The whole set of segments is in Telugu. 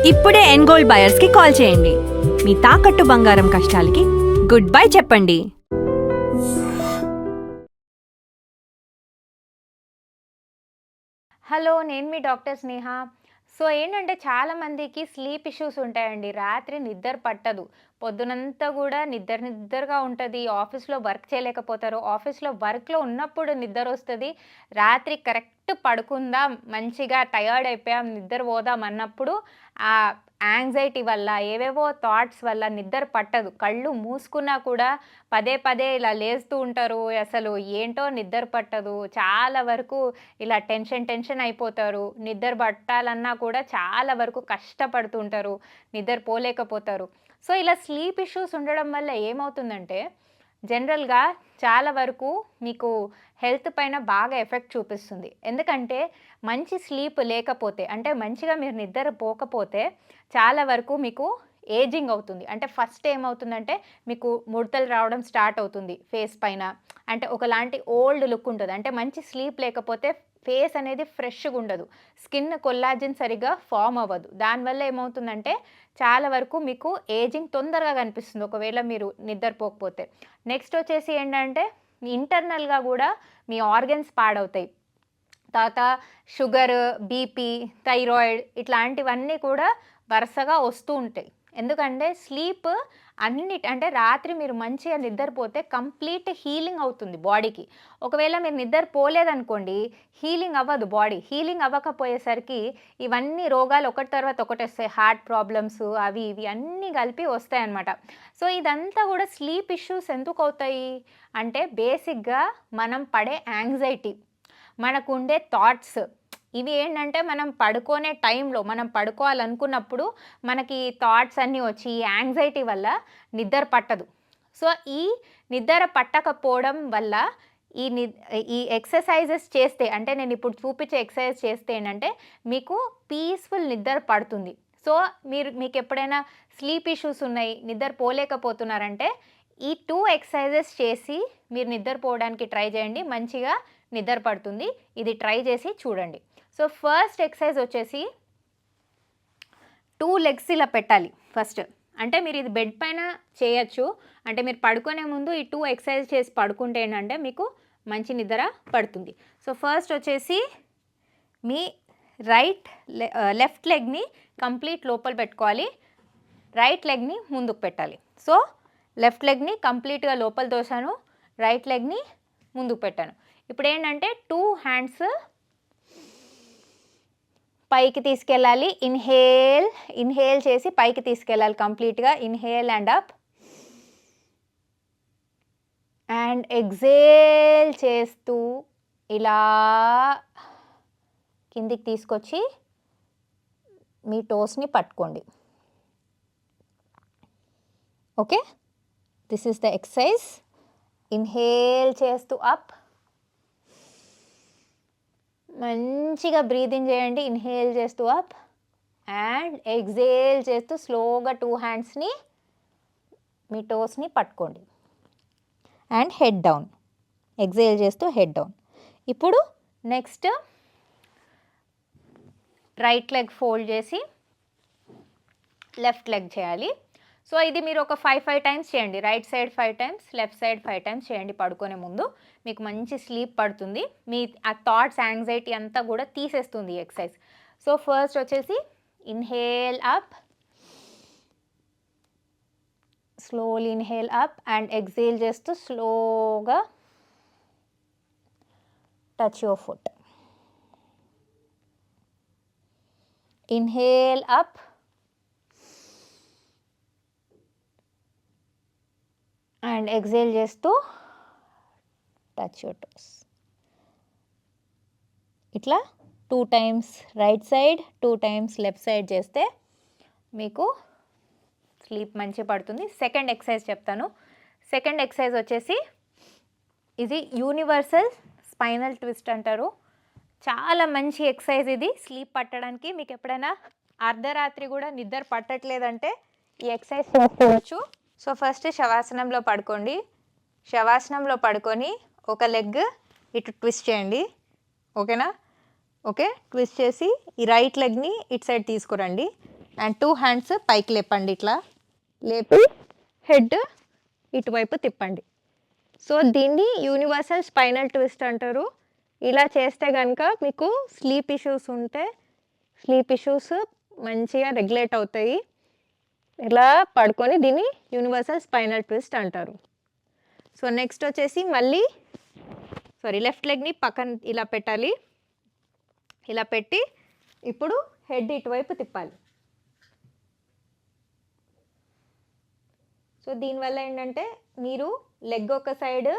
ఇప్పుడే ఎన్గోల్డ్ బయర్స్ కి కాల్ చేయండి. మీ తాకట్టు బంగారం కష్టాలకి గుడ్ బై చెప్పండి. హలో, నేను మీ డాక్టర్ స్నేహ. సో ఏంటంటే చాలామందికి స్లీప్ ఇష్యూస్ ఉంటాయండి. రాత్రి నిద్ర పట్టదు. పొద్దునంతా కూడా నిద్రగా ఉంటుంది. ఆఫీస్లో వర్క్ చేయలేకపోతారు. ఆఫీస్లో వర్క్లో ఉన్నప్పుడు నిద్ర వస్తుంది. రాత్రి కరెక్ట్ పడుకుందాం, మంచిగా టయర్డ్ అయిపోయాం, నిద్ర పోదాం అన్నప్పుడు ఆ యాంగ్జైటీ వల్ల, ఏవేవో థాట్స్ వల్ల నిద్ర పట్టదు. కళ్ళు మూసుకున్నా కూడా పదే పదే ఇలా లేస్తూ ఉంటారు. అసలు ఏంటో నిద్ర పట్టదు. చాలా వరకు ఇలా టెన్షన్ అయిపోతారు. నిద్ర పట్టాలన్నా కూడా చాలా వరకు కష్టపడుతుంటారు. నిద్ర పోలేకపోతారు. సో, ఇలా స్లీప్ ఇష్యూస్ ఉండడం వల్ల ఏమవుతుందంటే, జనరల్‌గా చాలా వరకు మీకు హెల్త్ పైన బాగా ఎఫెక్ట్ చూపిస్తుంది. ఎందుకంటే, మంచి స్లీప్ లేకపోతే, అంటే మంచిగా మీరు నిద్ర పోకపోతే చాలా వరకు మీకు ఏజింగ్ అవుతుంది. అంటే ఫస్ట్ ఏమవుతుందంటే, మీకు ముడతలు రావడం స్టార్ట్ అవుతుంది ఫేస్ పైన. అంటే ఒకలాంటి ఓల్డ్ లుక్ ఉంటది. అంటే మంచి స్లీప్ లేకపోతే ఫేస్ అనేది ఫ్రెష్‌గా ఉండదు. స్కిన్ కొల్లాజెన్ సరిగ్గా ఫార్మ్ అవ్వదు. దానివల్ల ఏమవుతుందంటే చాలా వరకు మీకు ఏజింగ్ తొందరగా కనిపిస్తుంది ఒకవేళ మీరు నిద్రపోకపోతే. నెక్స్ట్ వచ్చేసి ఏంటంటే ఇంటర్నల్‌గా కూడా మీ ఆర్గన్స్ పాడవుతాయి. తర్వాత షుగర్, బీపీ, థైరాయిడ్ ఇట్లాంటివన్నీ కూడా వరుసగా వస్తూ ఉంటాయి. ఎందుకంటే స్లీప్ అంటే రాత్రి మీరు మంచిగా నిద్రపోతే కంప్లీట్ హీలింగ్ అవుతుంది బాడీకి. ఒకవేళ మీరు నిద్రపోలేదనుకోండి, హీలింగ్ అవ్వదు బాడీ. హీలింగ్ అవ్వకపోయేసరికి ఇవన్నీ రోగాలు ఒకటి తర్వాత ఒకటి వస్తాయి. హార్ట్ ప్రాబ్లమ్స్ అవి ఇవి అన్నీ కలిపి వస్తాయన్నమాట. సో, ఇదంతా కూడా స్లీప్ ఇష్యూస్ ఎందుకు అవుతాయి అంటే బేసిక్‌గా మనం పడే యాంగ్జైటీ, మనకుండే థాట్స్, ఇవి ఏంటంటే మనం పడుకునే టైంలో మనం పడుకోవాలనుకున్నప్పుడు మనకి థాట్స్ అన్నీ వచ్చి ఈ యాంగ్జైటీ వల్ల నిద్ర పట్టదు. సో, ఈ నిద్ర పట్టకపోవడం వల్ల ఈ ని ఈ ఎక్సర్సైజెస్ చేస్తే, అంటే నేను ఇప్పుడు చూపించే ఎక్సర్సైజ్ చేస్తే ఏంటంటే మీకు పీస్‌ఫుల్ నిద్ర పడుతుంది. సో, మీకెప్పుడైనా స్లీప్ ఇష్యూస్ ఉన్నాయి, నిద్ర పోలేకపోతున్నారంటే ఈ 2 ఎక్సర్సైజెస్ చేసి మీరు నిద్రపోవడానికి ట్రై చేయండి. మంచిగా నిద్ర పడుతుంది. ఇది ట్రై చేసి చూడండి. సో, ఫస్ట్ ఎక్సర్సైజ్ వచ్చేసి 2 లెగ్స్ ఇలా పెట్టాలి ఫస్ట్. అంటే మీరు ఇది బెడ్ పైన చేయొచ్చు. అంటే మీరు పడుకునే ముందు ఈ 2 ఎక్సర్సైజ్ చేసి పడుకుంటే ఏంటంటే మీకు మంచి నిద్ర పడుతుంది. సో, ఫస్ట్ వచ్చేసి మీ లెఫ్ట్ లెగ్‌ని కంప్లీట్ లోపల పెట్టుకోవాలి. రైట్ లెగ్‌ని ముందుకు పెట్టాలి. సో, లెఫ్ట్ లెగ్‌ని కంప్లీట్‌గా లోపల తోసాను. రైట్ లెగ్‌ని ముందుకు పెట్టాను. ఇప్పుడేంటంటే 2 హ్యాండ్స్ పైకి తీసుకెళ్ళాలి. ఇన్హేల్ చేసి పైకి తీసుకెళ్ళాలి కంప్లీట్‌గా. Inhale and up. And exhale చేస్తూ ఇలా కిందికి తీసుకొచ్చి మీ టోస్‌ని పట్టుకోండి. Okay. This is the exercise. Inhale చేస్తూ అప్. మంచిగా బ్రీతింగ్ చేయండి. ఇన్హేల్ చేస్తూ అప్ అండ్ ఎక్సేల్ చేస్తూ స్లోగా 2 హ్యాండ్స్‌ని మీ టోస్‌ని పట్టుకోండి. And head down. ఎక్సేల్ చేస్తూ హెడ్ డౌన్. ఇప్పుడు నెక్స్ట్ రైట్ లెగ్ ఫోల్డ్ చేసి లెఫ్ట్ లెగ్ చేయాలి. సో, ఇది మీరు ఒక 5 టైమ్స్ చేయండి. Right side 5 times, left side 5 times చేయండి పడుకునే ముందు. మీకు మంచి స్లీప్ పడుతుంది. మీ ఆ థాట్స్, యాంగ్జైటీ అంతా కూడా తీసేస్తుంది ఈ ఎక్సర్సైజ్. సో, ఫస్ట్ వచ్చేసి inhale up. Slowly inhale up and exhale చేస్తూ స్లోగా touch your foot. Inhale up. And exhale చేస్తూ టచ్ యువర్ టోస్. ఇట్లా 2 times right side, 2 times left side చేస్తే మీకు స్లీప్ మంచిగా పడుతుంది. సెకండ్ ఎక్సర్సైజ్ చెప్తాను. సెకండ్ ఎక్సర్సైజ్ వచ్చేసి ఇది యూనివర్సల్ స్పైనల్ ట్విస్ట్ అంటారు. చాలా మంచి ఎక్సర్సైజ్ ఇది స్లీప్ పట్టడానికి. మీకు ఎప్పుడైనా అర్ధరాత్రి కూడా నిద్ర పట్టట్లేదంటే ఈ ఎక్సర్సైజ్ చేసుకోవచ్చు. సో, ఫస్ట్ శవాసనంలో పడుకోండి. శవాసనంలో పడుకొని ఒక లెగ్ ఇటు ట్విస్ట్ చేయండి. ఓకేనా? ఓకే. ట్విస్ట్ చేసి ఈ రైట్ లెగ్‌ని ఇటు సైడ్ తీసుకురండి. అండ్ 2 హ్యాండ్స్ పైకి లేపండి, ఇట్లా లేపి హెడ్ ఇటువైపు తిప్పండి. సో దీన్ని యూనివర్సల్ స్పైనల్ ట్విస్ట్ అంటారు. ఇలా చేస్తే కనుక మీకు స్లీప్ ఇష్యూస్ ఉంటే స్లీప్ ఇష్యూస్ మంచిగా రెగ్యులేట్ అవుతాయి. ఇలా పడుకొని దీన్ని యూనివర్సల్ స్పైనల్ ట్విస్ట్ అంటారు. సో నెక్స్ట్ వచ్చేసి మళ్ళీ లెఫ్ట్ లెగ్ని పక్కన ఇలా పెట్టాలి. ఇలా పెట్టి ఇప్పుడు హెడ్ ఇటువైపు తిప్పాలి. సో దీనివల్ల ఏంటంటే మీరు లెగ్ ఒక సైడ్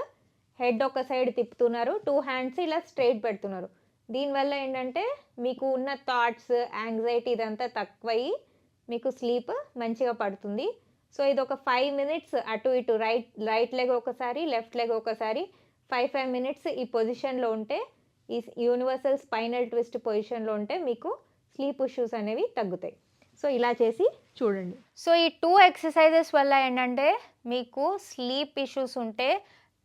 హెడ్ ఒక సైడ్ తిప్పుతున్నారు, 2 హ్యాండ్స్ ఇలా స్ట్రైట్ పెడుతున్నారు. దీనివల్ల ఏంటంటే మీకు ఉన్న థాట్స్ యాంగ్జైటీ ఇదంతా తక్కువయ్యి మీకు స్లీప్ మంచిగా పడుతుంది. సో ఇది ఒక 5 మినిట్స్ అటు ఇటు రైట్ లెగ్ ఒకసారి లెఫ్ట్ లెగ్ ఒకసారి 5 మినిట్స్ ఈ పొజిషన్లో ఉంటే, ఈ యూనివర్సల్ స్పైనల్ ట్విస్ట్ పొజిషన్లో ఉంటే మీకు స్లీప్ ఇష్యూస్ అనేవి తగ్గుతాయి. సో ఇలా చేసి చూడండి. సో ఈ 2 ఎక్సర్సైజెస్ వల్ల ఏంటంటే మీకు స్లీప్ ఇష్యూస్ ఉంటే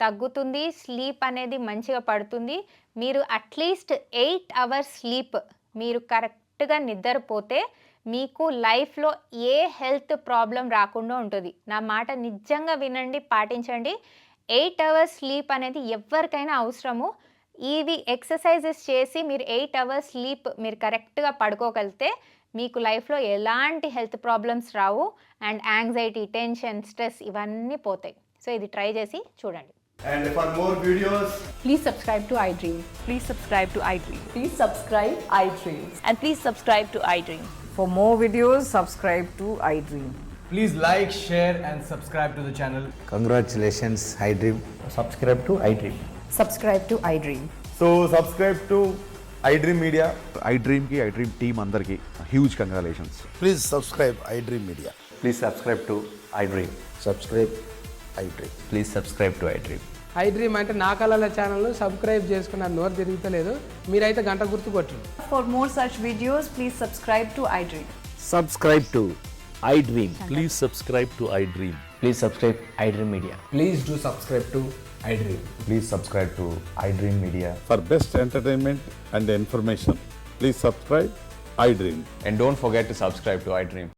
తగ్గుతుంది, స్లీప్ అనేది మంచిగా పడుతుంది. మీరు అట్లీస్ట్ 8 అవర్స్ స్లీప్ మీరు కరెక్ట్గా నిద్రపోతే మీకు లైఫ్లో ఏ హెల్త్ ప్రాబ్లం రాకుండా ఉంటుంది. నా మాట నిజంగా వినండి, పాటించండి. 8 అవర్స్ స్లీప్ అనేది ఎవరికైనా అవసరము. ఇవి ఎక్సర్సైజెస్ చేసి మీరు 8 అవర్స్ స్లీప్ మీరు కరెక్ట్గా పడుకోగలిగితే మీకు లైఫ్లో ఎలాంటి health problems Rao. And anxiety, tension, stress ఇవన్నీ పోతాయి. సో ఇది ట్రై చేసి చూడండి. And for more videos, Please subscribe to iDream. Please subscribe to iDream. Please subscribe iDream. And please subscribe to iDream. For more videos, subscribe to iDream. please like, share and subscribe to the channel. Congratulations, iDream. Subscribe to iDream. Subscribe to iDream. So subscribe to iDream Media. iDream team అందరికి huge congratulations. Please subscribe iDream Media. Please subscribe to iDream. Subscribe iDream. Please subscribe to iDream. iDream అంటే నా కళల ఛానల్ను సబ్స్క్రైబ్ చేసుకున్న నోరు తిరుగుతలేదు, మీరైతే గంట గుర్తు కొట్టండి. For more such videos, please subscribe to iDream. Subscribe to iDream. Please subscribe to iDream. Please subscribe iDream Media. Please do subscribe to iDream. Please subscribe to iDream Media. For best entertainment and information, please subscribe iDream. And don't forget to subscribe to iDream.